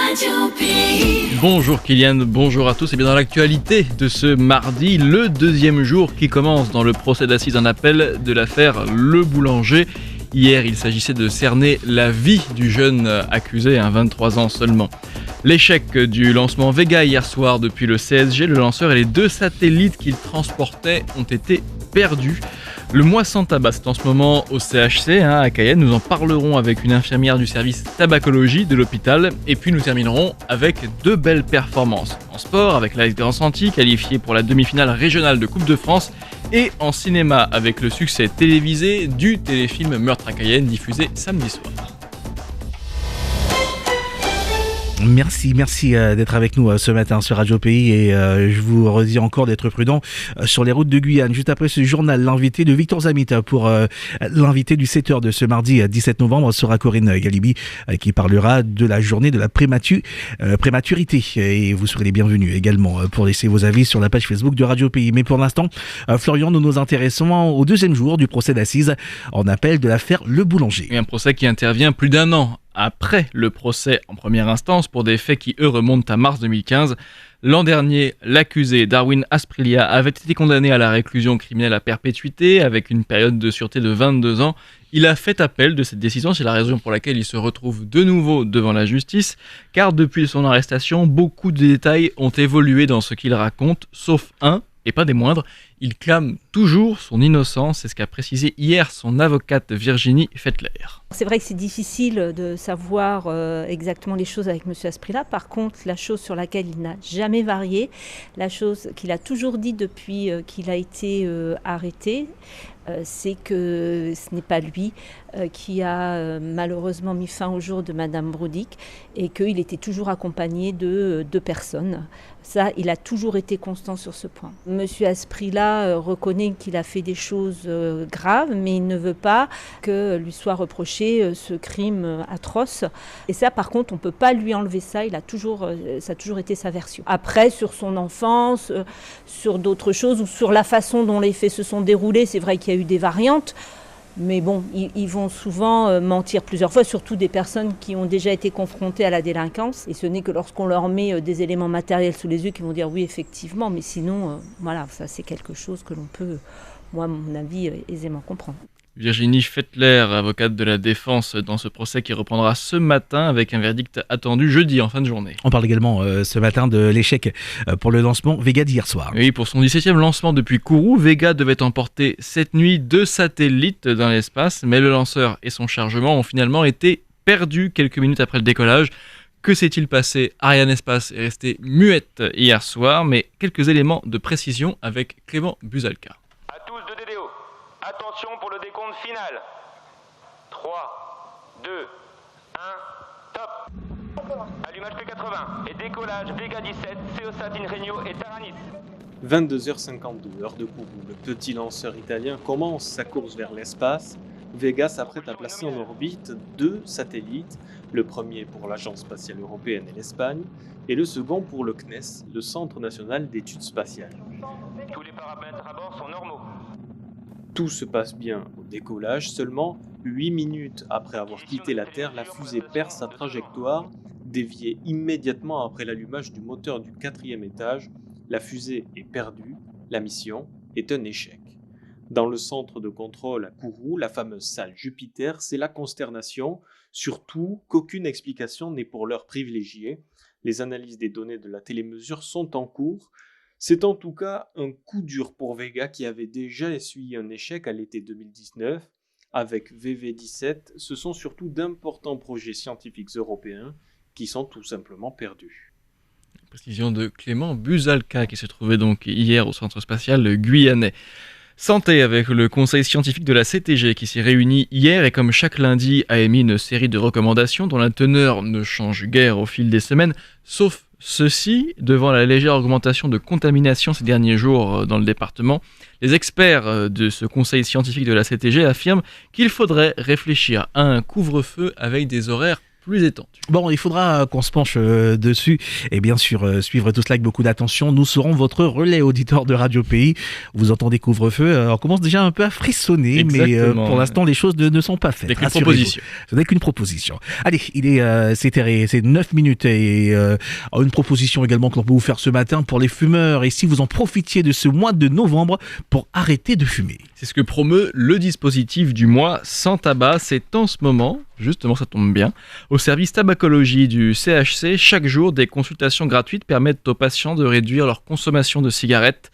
Radio Pays. Bonjour Kylian, bonjour à tous. Et bien dans l'actualité de ce mardi, le deuxième jour qui commence dans le procès d'assises en appel de l'affaire Le Boulanger. Hier, il s'agissait de cerner la vie du jeune accusé, 23 ans seulement. L'échec du lancement Vega hier soir depuis le CSG, le lanceur et les 2 satellites qu'il transportait ont été perdus. Le mois sans tabac, c'est en ce moment au CHC à Cayenne. Nous en parlerons avec une infirmière du service tabacologie de l'hôpital. Et puis nous terminerons avec 2 belles performances. En sport, avec l'AS Grand-Santi, qualifié pour la demi-finale régionale de Coupe de France. Et en cinéma, avec le succès télévisé du téléfilm Meurtre à Cayenne, diffusé samedi soir. Merci d'être avec nous ce matin sur Radio Pays et je vous redis encore d'être prudent sur les routes de Guyane. Juste après ce journal, l'invité de Victor Zamit pour l'invité du 7h de ce mardi 17 novembre sera Corinne Galibi qui parlera de la journée de la prématurité et vous serez les bienvenus également pour laisser vos avis sur la page Facebook de Radio Pays. Mais pour l'instant, Florian, nous nous intéressons au deuxième jour du procès d'assises en appel de l'affaire Le Boulanger. Et un procès qui intervient plus d'1 an après le procès en première instance pour des faits qui, eux, remontent à mars 2015. L'an dernier, l'accusé Darwin Asprilla avait été condamné à la réclusion criminelle à perpétuité avec une période de sûreté de 22 ans. Il a fait appel de cette décision, c'est la raison pour laquelle il se retrouve de nouveau devant la justice, car depuis son arrestation, beaucoup de détails ont évolué dans ce qu'il raconte, sauf un, et pas des moindres. Il clame toujours son innocence, c'est ce qu'a précisé hier son avocate Virginie Fettler. C'est vrai que c'est difficile de savoir exactement les choses avec M. Asprilla. Par contre, la chose sur laquelle il n'a jamais varié, la chose qu'il a toujours dit depuis qu'il a été arrêté, c'est que ce n'est pas lui qui a malheureusement mis fin au jour de Madame Brodick et qu'il était toujours accompagné de 2 personnes. Ça, il a toujours été constant sur ce point. Monsieur Asprilla reconnaît qu'il a fait des choses graves, mais il ne veut pas que lui soit reproché ce crime atroce. Et ça, par contre, on ne peut pas lui enlever ça. Ça a toujours été sa version. Après, sur son enfance, sur d'autres choses ou sur la façon dont les faits se sont déroulés, c'est vrai qu'il y a eu des variantes. Mais bon, ils vont souvent mentir plusieurs fois, surtout des personnes qui ont déjà été confrontées à la délinquance. Et ce n'est que lorsqu'on leur met des éléments matériels sous les yeux qu'ils vont dire oui, effectivement. Mais sinon, voilà, ça c'est quelque chose que l'on peut, moi, à mon avis, aisément comprendre. Virginie Fettler, avocate de la défense dans ce procès qui reprendra ce matin avec un verdict attendu jeudi en fin de journée. On parle également ce matin de l'échec pour le lancement Vega d'hier soir. Oui, pour son 17e lancement depuis Kourou, Vega devait emporter cette nuit 2 satellites dans l'espace, mais le lanceur et son chargement ont finalement été perdus quelques minutes après le décollage. Que s'est-il passé ? Arianespace est restée muette hier soir, mais quelques éléments de précision avec Clément Buzalka. À tous de DDO. Attention pour le décompte final. 3, 2, 1, top. Allumage P80 et décollage Vega 17, Ceosat Ingenio et Taranis. 22h52, heure de Kourou. Le petit lanceur italien commence sa course vers l'espace. Vega s'apprête à placer en orbite 2 satellites, le premier pour l'Agence spatiale européenne et l'Espagne, et le second pour le CNES, le Centre national d'études spatiales. Tous les paramètres à bord sont normaux. Tout se passe bien au décollage, seulement 8 minutes après avoir quitté la Terre, la fusée perd sa trajectoire, déviée immédiatement après l'allumage du moteur du 4e étage. La fusée est perdue, la mission est un échec. Dans le centre de contrôle à Kourou, la fameuse salle Jupiter, c'est la consternation, surtout qu'aucune explication n'est pour l'heure privilégiée. Les analyses des données de la télémesure sont en cours. C'est en tout cas un coup dur pour Vega qui avait déjà essuyé un échec à l'été 2019. Avec VV17, ce sont surtout d'importants projets scientifiques européens qui sont tout simplement perdus. Précision de Clément Buzalka qui se trouvait donc hier au centre spatial guyanais. Santé avec le conseil scientifique de la CTG qui s'est réuni hier et comme chaque lundi a émis une série de recommandations dont la teneur ne change guère au fil des semaines, sauf ceci, devant la légère augmentation de contamination ces derniers jours dans le département, les experts de ce conseil scientifique de la CTG affirment qu'il faudrait réfléchir à un couvre-feu avec des horaires plus étendue. Bon, il faudra qu'on se penche dessus et bien sûr suivre tout cela avec beaucoup d'attention. Nous serons votre relais auditeur de Radio Pays. Vous entendez couvre-feu, on commence déjà un peu à frissonner, mais pour l'instant les choses ne sont pas faites. Ce n'est qu'une proposition. Allez, c'est 9 minutes et une proposition également que l'on peut vous faire ce matin pour les fumeurs et si vous en profitiez de ce mois de novembre pour arrêter de fumer. C'est ce que promeut le dispositif du mois sans tabac. C'est en ce moment, justement ça tombe bien, au service tabacologie du CHC, chaque jour des consultations gratuites permettent aux patients de réduire leur consommation de cigarettes.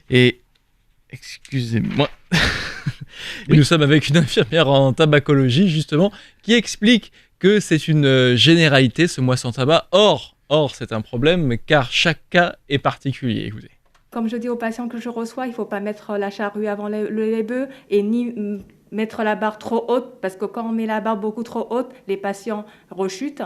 Et, excusez-moi, et nous sommes avec une infirmière en tabacologie justement qui explique que c'est une généralité ce mois sans tabac. Or c'est un problème car chaque cas est particulier. Écoutez. Comme je dis aux patients que je reçois, il ne faut pas mettre la charrue avant les bœufs et ni mettre la barre trop haute parce que quand on met la barre beaucoup trop haute, les patients rechutent.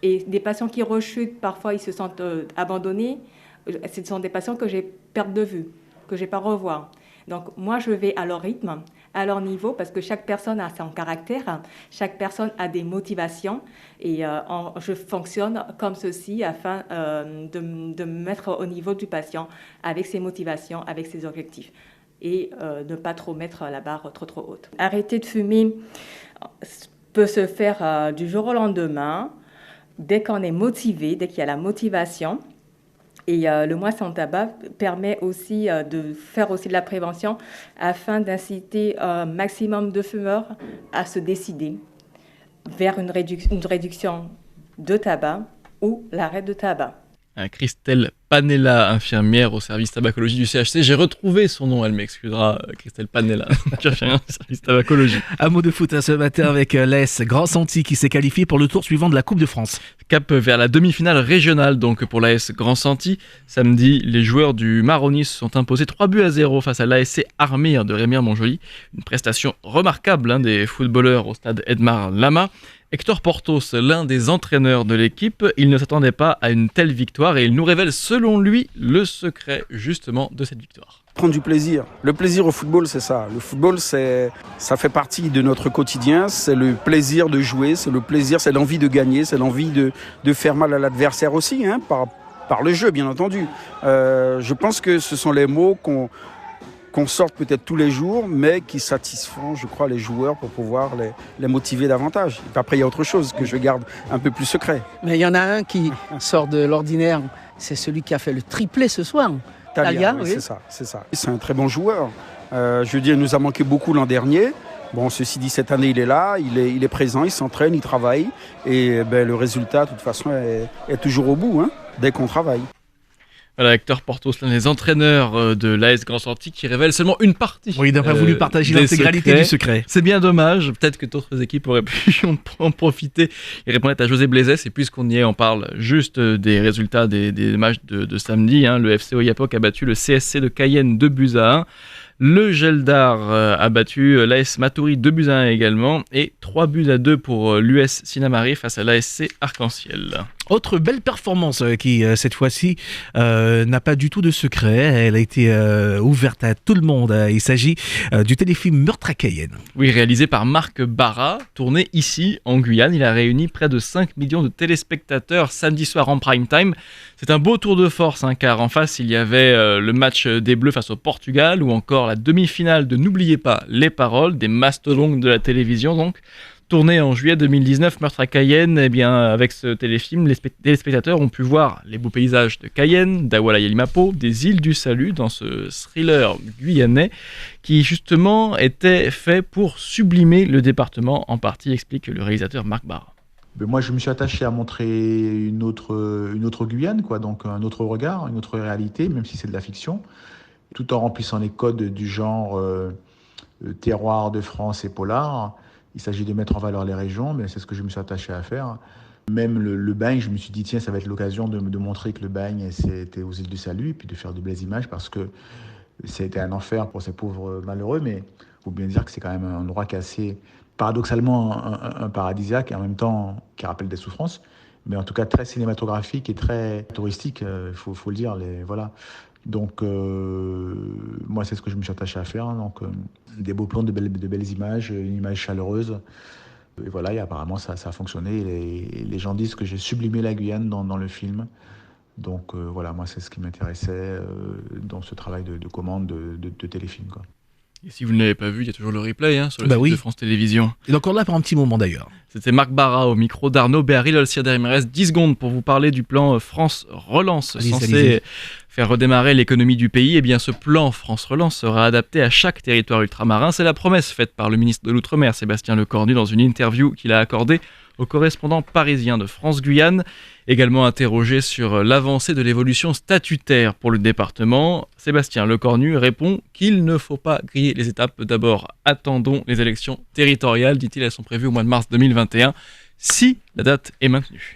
Et des patients qui rechutent, parfois ils se sentent abandonnés. Ce sont des patients que j'ai perdu de vue, que je n'ai pas revoir. Donc moi je vais à leur rythme, à leur niveau, parce que chaque personne a son caractère, chaque personne a des motivations et je fonctionne comme ceci afin de me mettre au niveau du patient avec ses motivations, avec ses objectifs et ne pas trop mettre la barre trop haute. Arrêter de fumer peut se faire du jour au lendemain, dès qu'on est motivé, dès qu'il y a la motivation. Et le mois sans tabac permet aussi de faire aussi de la prévention afin d'inciter un maximum de fumeurs à se décider vers une réduction de tabac ou l'arrêt de tabac. Christelle Panella, infirmière au service tabacologie du CHC. J'ai retrouvé son nom, elle m'excusera, Christelle Panella, infirmière au service tabacologie. Un mot de foot ce matin avec l'AS Grand Santi qui s'est qualifié pour le tour suivant de la Coupe de France. Cap vers la demi-finale régionale donc pour l'AS Grand Santi. Samedi, les joueurs du Maroni se sont imposés 3-0 face à l'ASC Armire de Remire-Montjoly. Une prestation remarquable des footballeurs au stade Edmar Lama. Hector Portos, l'un des entraîneurs de l'équipe, il ne s'attendait pas à une telle victoire et il nous révèle selon lui le secret justement de cette victoire. Prendre du plaisir. Le plaisir au football, c'est ça. Le football, ça fait partie de notre quotidien. C'est le plaisir de jouer, c'est le plaisir, c'est l'envie de gagner, c'est l'envie de faire mal à l'adversaire aussi, par le jeu, bien entendu. Je pense que ce sont les mots qu'on sorte peut-être tous les jours, mais qui satisfont, je crois, les joueurs pour pouvoir les motiver davantage. Et après, il y a autre chose que je garde un peu plus secret. Mais il y en a un qui sort de l'ordinaire, c'est celui qui a fait le triplé ce soir. Talia, oui. C'est ça. C'est un très bon joueur. Je veux dire, il nous a manqué beaucoup l'an dernier. Bon, ceci dit, cette année, il est là, il est présent, il s'entraîne, il travaille. Et le résultat, de toute façon, est toujours au bout, dès qu'on travaille. Voilà, Hector Portos, l'un des entraîneurs de l'AS Grand Santi, qui révèle seulement une partie. Oui, il n'a pas voulu partager l'intégralité du secret. C'est bien dommage. Peut-être que d'autres équipes auraient pu en profiter. Il répondait à José Blaisès. Et puisqu'on y est, on parle juste des résultats des matchs de samedi. Le FC Oyapok a battu le CSC de Cayenne 2-1. Le Geldar a battu l'AS Matoury 2-1 également. Et 3-2 pour l'US Sinnamary face à l'ASC Arc-en-Ciel. Autre belle performance qui, cette fois-ci, n'a pas du tout de secret. Elle a été ouverte à tout le monde. Il s'agit du téléfilm Meurtre à Cayenne. Oui, réalisé par Marc Barra, tourné ici, en Guyane. Il a réuni près de 5 millions de téléspectateurs samedi soir en prime time. C'est un beau tour de force, car en face, il y avait le match des Bleus face au Portugal ou encore la demi-finale de N'oubliez pas les paroles, des mastodontes de la télévision donc. Tourné en juillet 2019, Meurtre à Cayenne, avec ce téléfilm, les téléspectateurs ont pu voir les beaux paysages de Cayenne, d'Awala Yalimapo, des îles du Salut, dans ce thriller guyanais qui justement était fait pour sublimer le département en partie, explique le réalisateur Marc Barra. Moi, je me suis attaché à montrer une autre Guyane, donc un autre regard, une autre réalité, même si c'est de la fiction, tout en remplissant les codes du genre terroir de France et polar. Il s'agit de mettre en valeur les régions, mais c'est ce que je me suis attaché à faire. Même le bagne, je me suis dit, tiens, ça va être l'occasion de montrer que le bagne, c'était aux îles du Salut, et puis de faire de belles images, parce que c'était un enfer pour ces pauvres malheureux, mais il faut bien dire que c'est quand même un endroit qui est assez, paradoxalement, un paradisiaque, et en même temps, qui rappelle des souffrances, mais en tout cas très cinématographique et très touristique, il faut le dire, voilà. Donc, moi, c'est ce que je me suis attaché à faire. Donc, des beaux plans, de belles images, une image chaleureuse. Et voilà, et apparemment ça a fonctionné. Les gens disent que j'ai sublimé la Guyane dans le film. Donc voilà, moi c'est ce qui m'intéressait dans ce travail de commande de téléfilm, quoi. Et si vous ne l'avez pas vu, il y a toujours le replay sur le Bah site oui. de France Télévisions. Il est encore là pour un petit moment d'ailleurs. C'était Marc Barra au micro d'Arnaud Béharil. Il me reste 10 secondes pour vous parler du plan France Relance, censé faire redémarrer l'économie du pays. Eh bien, ce plan France Relance sera adapté à chaque territoire ultramarin. C'est la promesse faite par le ministre de l'Outre-mer, Sébastien Lecornu, dans une interview qu'il a accordée au correspondant parisien de France-Guyane. Également interrogé sur l'avancée de l'évolution statutaire pour le département, Sébastien Lecornu répond qu'il ne faut pas griller les étapes. D'abord, attendons les élections territoriales, dit-il, elles sont prévues au mois de mars 2021, si la date est maintenue.